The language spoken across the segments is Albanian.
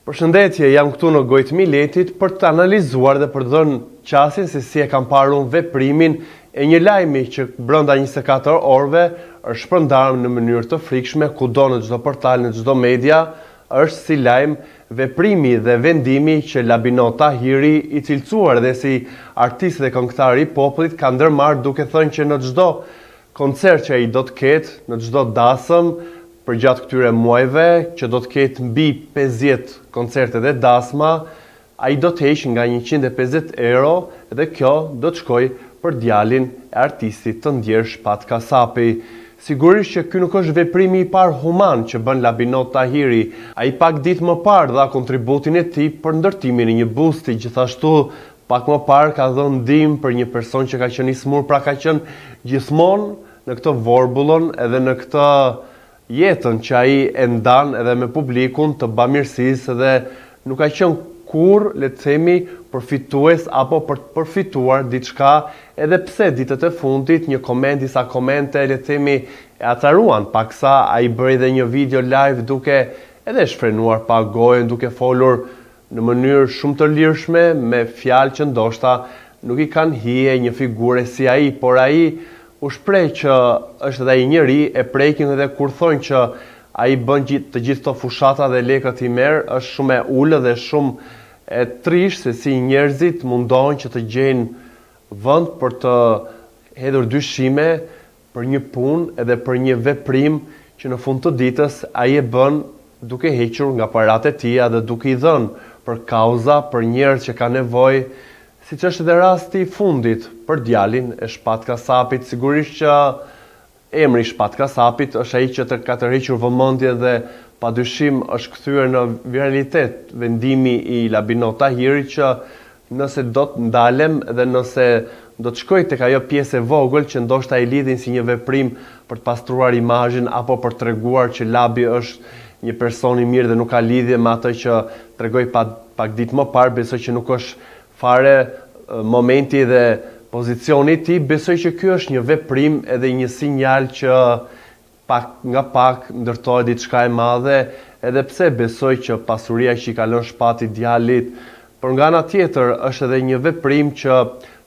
Përshëndetje, jam këtu në Gojë të Miletit për të analizuar dhe për të dhënë qasjen se si e kam parë unë veprimin e një lajmi që brenda 24 orëve është shpërndarë në mënyrë të frikshme kudo në çdo portal, në çdo media, është si lajm veprimi dhe vendimi që Labino Tahiri, i cilësuar dhe si artist dhe këngëtar i popullit, ka ndërmarrë duke thënë që në çdo koncert që ai do të ketë, në çdo dasëm për gjatë këtyre muajve, që do të ketë mbi 50 koncerte dhe dasma, ai do të heqë nga 150 euro dhe kjo do të shkoj për djalin e artistit të ndjer Shpat Kasapi. Sigurisht që ky nuk është veprimi i parë human që bën Labino Tahiri. Ai pak ditë më parë dha kontributin e tij për ndërtimin e një busti, gjithashtu pak më parë ka dhënë ndihmë për një person që ka qenë i smur, pra ka qenë gjithmonë në këtë vorbullon edhe në këtë jetën që ai e ndan edhe me publikun të bamirësisë dhe nuk ka qenë kur, le të themi, përfitues apo për të përfituar diçka, edhe pse ditët e fundit një koment, disa komente, le të themi, e ataruan, paksa ai bëri dhe një video live duke edhe shfrenuar pa gojën, duke folur në mënyrë shumë të lirshme me fjalë që ndoshta nuk i kanë hije një figure si ai, por ai u shpreh që është edhe ai njeri e prekin edhe kur thonë që ai bën të gjithë këto fushata dhe lekët i merr, është shumë e ulë dhe shumë e trisht se si njerëzit mundohen që të gjejnë vend për të hedhur dyshime për një punë edhe për një veprim që në fund të ditës ai e bën duke hequr nga paratë e tij dhe duke i dhënë për kauza, për njerëz që kanë nevojë, siç është edhe rasti i fundit për djalin e Shpat Kasapit. Sigurisht që emri Shpat Kasapit është ai që ka tërhequr vëmendje dhe padyshim është kthyer në viralitet vendimi i Labino Tahirit që nëse do të ndalem dhe nëse do të shkoj tek ajo pjesë e vogël që ndoshta e lidhin si një veprim për të pastruar imazhin apo për të treguar që Labi është një person i mirë dhe nuk ka lidhje me atë që tregoi pak ditë më parë, besoj që nuk është fare momenti dhe pozicioni i tij, besoj që ky është një veprim edhe një sinjal që pak nga pak ndërtohet diçka e madhe, edhe pse besoj që pasuria që i ka lënë Shpati djalit, por nga ana tjetër është edhe një veprim që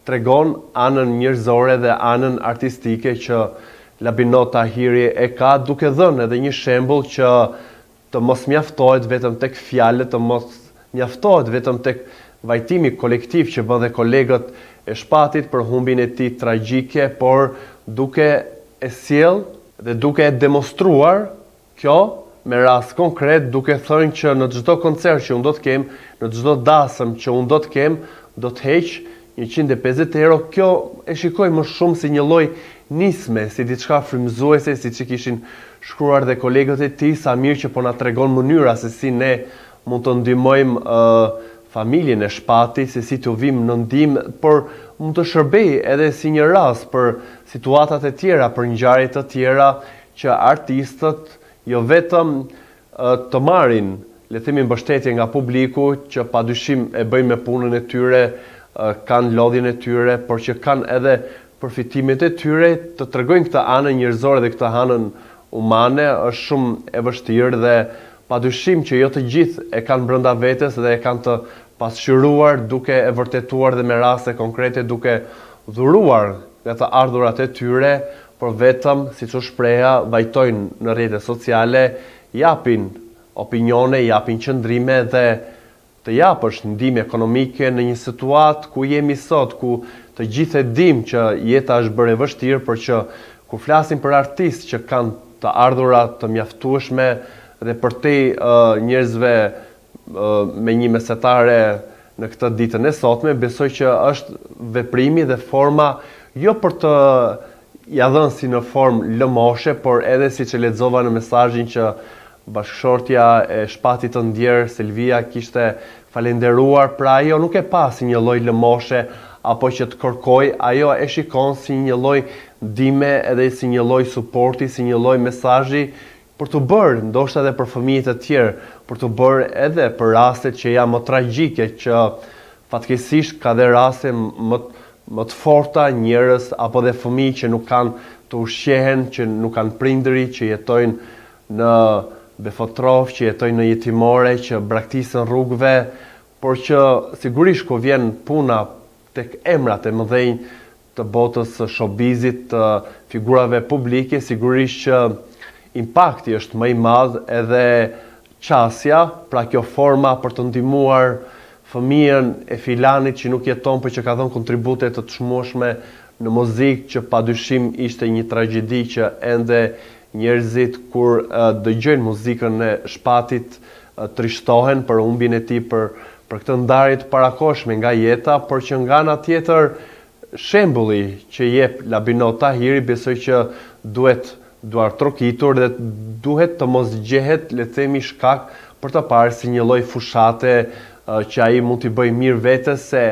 tregon anën njerëzore dhe anën artistike që Labino Tahiri e ka, duke dhënë edhe një shembull që të mos mjaftohet vetëm tek fjalët, të mos mjaftohet vetëm tek vajtimi kolektiv që bën dhe kolegët e Shpatit për humbin e tij tragjike, por duke e sjell dhe duke e demonstruar kjo me rast konkret, duke thënë që në çdo koncert që unë do të kem, në çdo dasëm që unë do të kem, do të heq 150 euro. Kjo e shikoj më shumë si një lloj nisme, si diçka frymëzuese, siç i kishin shkruar dhe kolegët e tij, sa mirë që po na tregon mënyra se si ne mund të ndihmojmë familjen e Shpatit, se si të vim në ndihmë, por mund të shërbej edhe si një rast për situatat e tjera, për ngjarje të tjera që artistët jo vetëm të marrin, le të themi, mbështetje nga publiku, që padyshim e bëjnë me punën e tyre, kanë lodhjen e tyre, por që kanë edhe përfitimet e tyre, të tregojnë këtë anën njerëzore dhe këtë anën umane, është shumë e vështirë dhe padyshim që jo të gjithë e kanë brenda vetes dhe e kanë të pasqyruar duke e vërtetuar dhe me raste konkrete duke dhuruar nga të ardhurat e tyre, por vetëm, siç u shpreha, vajtojnë në rrjetet sociale, japin opinione, japin qëndrime dhe të japësh ndihmë ekonomike në një situatë ku jemi sot, ku të gjithë e dimë që jeta është bërë e vështirë, por që kur flasim për artistë që kanë të ardhurat të mjaftueshme dhe për te njerëzve me një mesetare në këtë ditën e sotme, besoj që është veprimi dhe forma jo për të ja dhënë si në formë lëmoshe, por edhe siç e lexova në mesazhin që bashkëshortja e Shpatit të ndjer, Selvia, kishte falenderuar, pra ajo nuk e pa si një lloj lëmoshe apo që të kërkoj, ajo e shikon si një lloj ndihme edhe si një lloj suporti, si një lloj mesazhi për të bërë, ndoshta edhe për fëmijët e tjerë, për të bërë edhe për rastet që janë më tragjike, që fatkeqësisht ka dhe raste më të forta, njerëz apo dhe fëmijë që nuk kanë të ushqehen, që nuk kanë prindëri, që jetojnë në befotrof, që jetojnë në jetimore, që braktisën rrugëve, por që sigurisht ku vjen puna tek emrat e mëdhenj të botës së showbizit, të figurave publike, sigurisht që impakti është më i madh edhe qasja, pra kjo forma për të ndihmuar fëmijën e filanit që nuk jeton për që ka dhënë kontribute të çmueshme në muzikë, që padyshim ishte një tragjedi që ende njerëzit kur dëgjojnë muzikën e Shpatit trishtohen për humbjen e tij, për këtë ndarje të parakohshme nga jeta, por që nga ana tjetër shembulli që jep Labino Tahiri besoj që duhet trokitur dhe duhet të mos gjehet, le të themi, shkak për të parë si një lloj fushate që ai mund t'i bëjë mirë vetes, se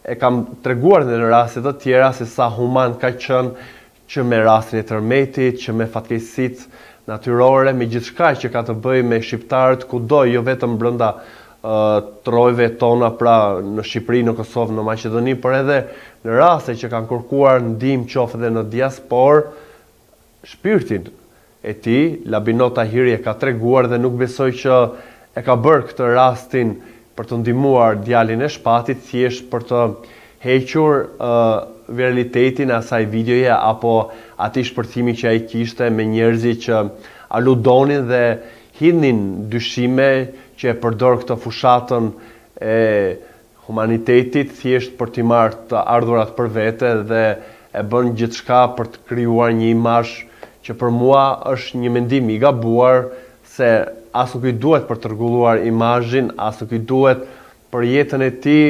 e kam treguar në raste të tjera se sa human ka qenë, që me rastin e Tërmetit, që me fatkeqësitë natyrore, me gjithçka që ka të bëjë me shqiptarët kudo, jo vetëm brenda trojve tona, pra në Shqipëri, në Kosovë, në Maqedoni, por edhe në raste që kanë kërkuar ndihmë qoftë edhe në diasporë, shpirtin e tij Labino Tahiri e ka treguar dhe nuk besoj që e ka bërë këtë rastin për të ndihmuar djalin e Shpatit, thjesht për të hequr viralitetin e asaj videoje apo atij shpërthimi që ai kishte me njerëzit që aludonin dhe hidhnin dyshime që e përdor këtë fushatën e humanitetit thjesht për t'i marrë të ardhurat për vete dhe e bën gjithçka për të krijuar një imazh që për mua është një mendim i gabuar, se as nuk i duhet për të rregulluar imazhin, as nuk i duhet për jetën e tij,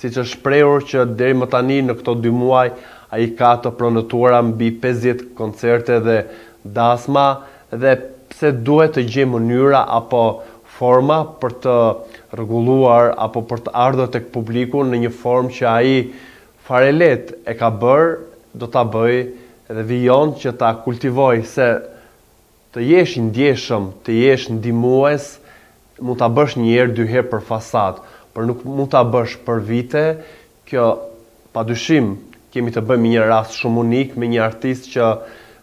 siç është shprehur që deri më tani në këto 2 muaj ai ka të pronëtuara mbi 50 koncerte dhe dasma, dhe pse duhet të gjejë mënyra apo forma për të rregulluar apo për të ardhur tek publiku në një formë që ai fare lehtë e ka bërë, do ta bëj dhe vijon që ta kultivoj, se të jesh i ndjeshëm, të jesh ndihmues, mund ta bësh një herë, 2 herë për fasadë, por nuk mund ta bësh për vite. Kjo padyshim kemi të bëjmë një rast shumë unik me një artist që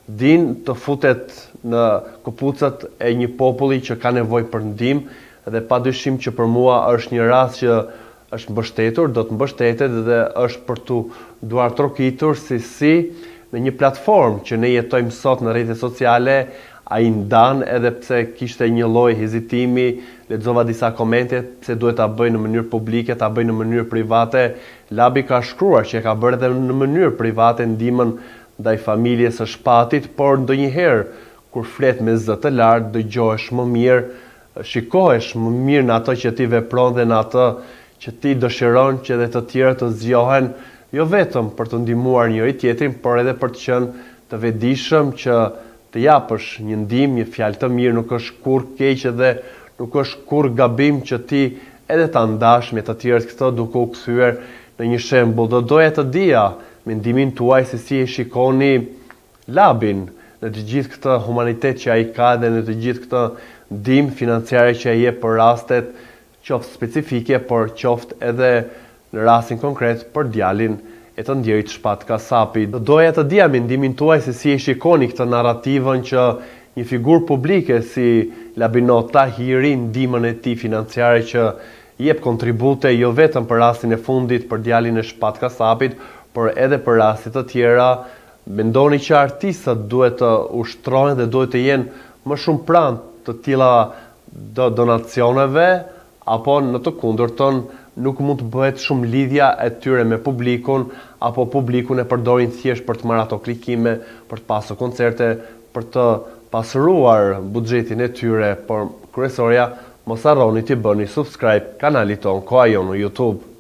din të futet në këpucët e një populli që ka nevojë për ndihmë, dhe padyshim që për mua është një rast që është mbështetur, do të mbështetet dhe është për tu duar trokitur si në një platformë që ne jetojmë sot në rrjetet sociale. Ai ndan edhe pse kishte një lloj hezitimi, lexova disa komente se duhet ta bëj në mënyrë publike, ta bëj në mënyrë private. Labi ka shkruar që e ka bërë edhe në mënyrë private ndihmën ndaj familjes së Shpatit, por ndonjëherë kur flet me zë të lartë dëgjohesh më mirë, shikohesh më mirë në ato që ti vepron dhe në ato që ti dëshiron që edhe të tjerë të zgjohen, jo vetëm për të ndihmuar njëri tjetrin, por edhe për të qenë të vetëdijshëm që të japësh një ndihmë, një fjalë të mirë, nuk është kur keq dhe nuk është kur gabim që ti edhe ta ndash me të tjerët këtë duke u kthyer në një shembull. Do doja të dija mendimin tuaj se si e shikoni Labin në të gjithë këtë humanitet që ai ka dhe në të gjithë këtë ndihmë financiare që ai jep për rastet qoftë specifike, por qoftë edhe në rastin konkret për djalin e të ndjerit Shpat Kasapi. Do doja të dija mendimin tuaj se si e shikoni këtë narrativën që një figurë publike si Labino Tahiri, ndihmën e tij financiare që jep kontribute jo vetëm për rastin e fundit për djalin e Shpat Kasapit, por edhe për raste të tjera. Mendoni që artistët duhet të ushtrohen dhe duhet të jenë më shumë pranë të tilla donacioneve, apo në të kundërtën nuk mund të bëhet shumë lidhja e tyre me publikun, apo publikun e përdorin thjesht për të marrë ato klikime, për të pasur koncerte, për të pasuruar buxhetin e tyre, por kryesorja mos harroni të bëni subscribe kanalit ton Koha Jon në YouTube.